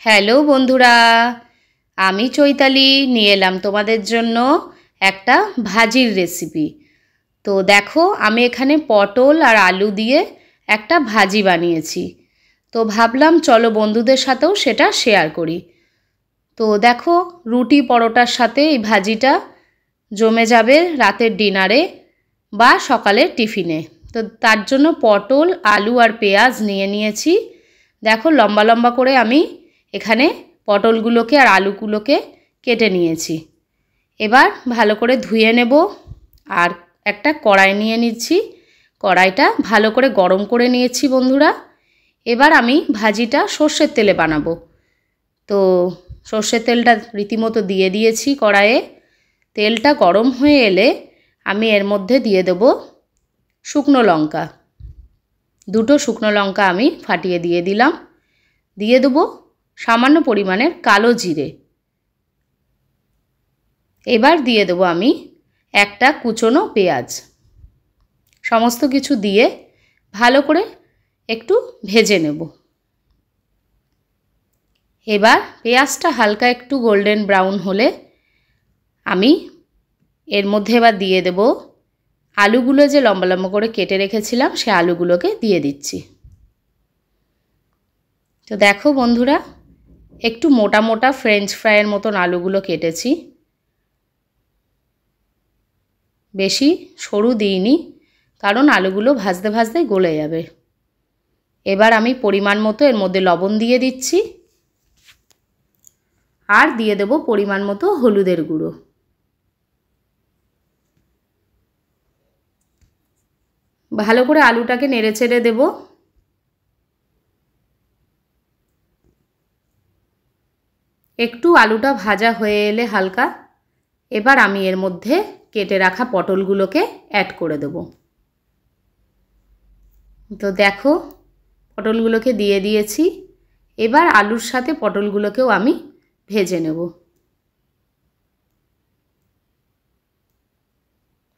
Hello বন্ধুরা, আমি চৈতালি নিয়ে এলাম তোমাদের জন্য একটা ভাজির রেসিপি। তো দেখো, আমি এখানে পটল আর আলু দিয়ে একটা ভাজি বানিয়েছি। তো ভাবলাম চলো বন্ধুদের সাথেও সেটা শেয়ার করি। তো দেখো, রুটি পরোটার সাথে এই ভাজিটা জমে যাবে রাতের ডিনারে বা সকালের টিফিনে। তো তার জন্য পটল, আলু আর পেঁয়াজ নিয়ে নিয়েছি। দেখো, লম্বা লম্বা করে আমি এখানে পটলগুলোকে আর আলুগুলোকে কেটে নিয়েছি। এবার ভালো করে ধুয়ে নেব আর একটা কড়াই নিয়ে নিচ্ছি। কড়াইটা ভালো করে গরম করে নিয়েছি বন্ধুরা। এবার আমি ভাজিটা সর্ষের তেলে বানাবো। তো সর্ষের তেলটা রীতিমতো দিয়ে দিয়েছি কড়াইয়ে। তেলটা গরম হয়ে এলে আমি এর মধ্যে দিয়ে দেব শুকনো লঙ্কা। দুটো শুকনো লঙ্কা আমি ফাটিয়ে দিয়ে দিলাম। দিয়ে দেবো সামান্য পরিমাণের কালো জিরে। এবার দিয়ে দেবো আমি একটা কুচনো পেঁয়াজ। সমস্ত কিছু দিয়ে ভালো করে একটু ভেজে নেব। এবার পেঁয়াজটা হালকা একটু গোল্ডেন ব্রাউন হলে আমি এর মধ্যে এবার দিয়ে দেব আলুগুলো, যে লম্বা লম্বা করে কেটে রেখেছিলাম সে আলুগুলোকে দিয়ে দিচ্ছি। তো দেখো বন্ধুরা, একটু মোটা মোটা ফ্রেঞ্চ ফ্রাইয়ের মতন আলুগুলো কেটেছি, বেশি সরু দিইনি, কারণ আলুগুলো ভাজতে ভাজতে গলে যাবে। এবার আমি পরিমাণ মতো এর মধ্যে লবণ দিয়ে দিচ্ছি আর দিয়ে দেব পরিমাণ মতো হলুদের গুঁড়ো। ভালো করে আলুটাকে নেড়ে চেড়ে দেব। একটু আলুটা ভাজা হয়ে এলে হালকা, এবার আমি এর মধ্যে কেটে রাখা পটলগুলোকে অ্যাড করে দেব। তো দেখো, পটলগুলোকে দিয়ে দিয়েছি। এবার আলুর সাথে পটলগুলোকেও আমি ভেজে নেব।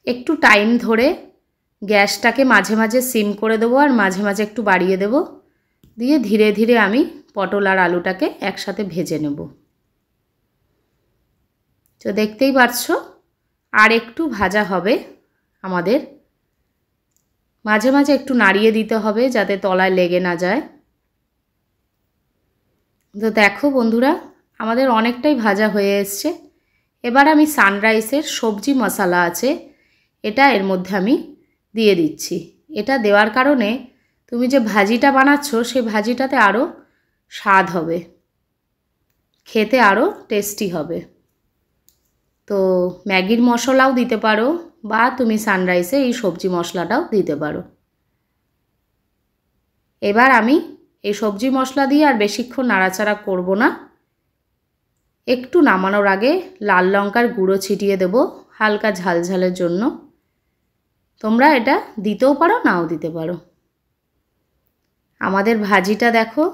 একটু টাইম ধরে গ্যাসটাকে মাঝে মাঝে সিম করে দেবো আর মাঝে মাঝে একটু বাড়িয়ে দেব। দিয়ে ধীরে ধীরে আমি পটল আর আলুটাকে একসাথে ভেজে নেব। তো দেখতেই পাচ্ছ, আর একটু ভাজা হবে আমাদের। মাঝে মাঝে একটু নাড়িয়ে দিতে হবে যাতে তলায় লেগে না যায়। তো দেখো বন্ধুরা, আমাদের অনেকটাই ভাজা হয়ে এসছে। এবার আমি সানরাইসের সবজি মশলা আছে, এটা এর মধ্যে আমি দিয়ে দিচ্ছি। এটা দেওয়ার কারণে তুমি যে ভাজিটা বানাচ্ছ সেই ভাজিটাতে আরও স্বাদ হবে, খেতে আরও টেস্টি হবে। তো ম্যাগির মশলাও দিতে পারো বা তুমি সানরাইসে এই সবজি মশলাটাও দিতে পারো। এবার আমি এই সবজি মশলা দিয়ে আর বেশিক্ষণ নাড়াচাড়া করব না। একটু নামানোর আগে লাল লঙ্কার গুঁড়ো ছিটিয়ে দেব হালকা ঝালঝালের জন্য। তোমরা এটা দিতেও পারো, নাও দিতে পারো। আমাদের ভাজিটা দেখো,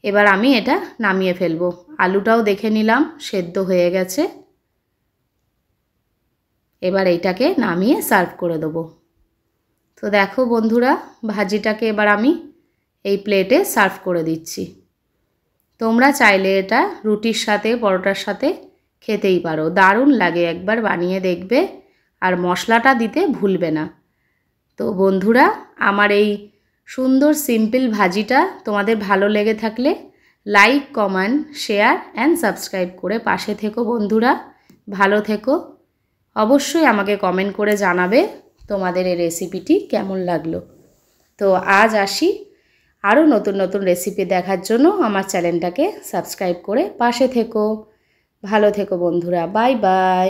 এবার আমি এটা নামিয়ে ফেলবো। আলুটাও দেখে নিলাম সেদ্ধ হয়ে গেছে। এবার এইটাকে নামিয়ে সার্ভ করে দেবো। তো দেখো বন্ধুরা, ভাজিটাকে এবার আমি এই প্লেটে সার্ভ করে দিচ্ছি। তোমরা চাইলে এটা রুটির সাথে পরোটার সাথে খেতেই পারো, দারুণ লাগে, একবার বানিয়ে দেখবে আর মশলাটা দিতে ভুলবে না। তো বন্ধুরা, আমার এই সুন্দর সিম্পল ভাজিটা তোমাদের ভালো লেগে থাকলে like, comment, share and subscribe করে পাশে থেকো বন্ধুরা। ভালো থেকো। অবশ্যই আমাকে কমেন্ট করে জানাবে তোমাদের এই রেসিপিটি কেমন লাগলো। তো আজ আসি, আরও নতুন নতুন রেসিপি দেখার জন্য আমার চ্যানেলটাকে সাবস্ক্রাইব করে পাশে থেকো। ভালো থেকো বন্ধুরা। Bye bye.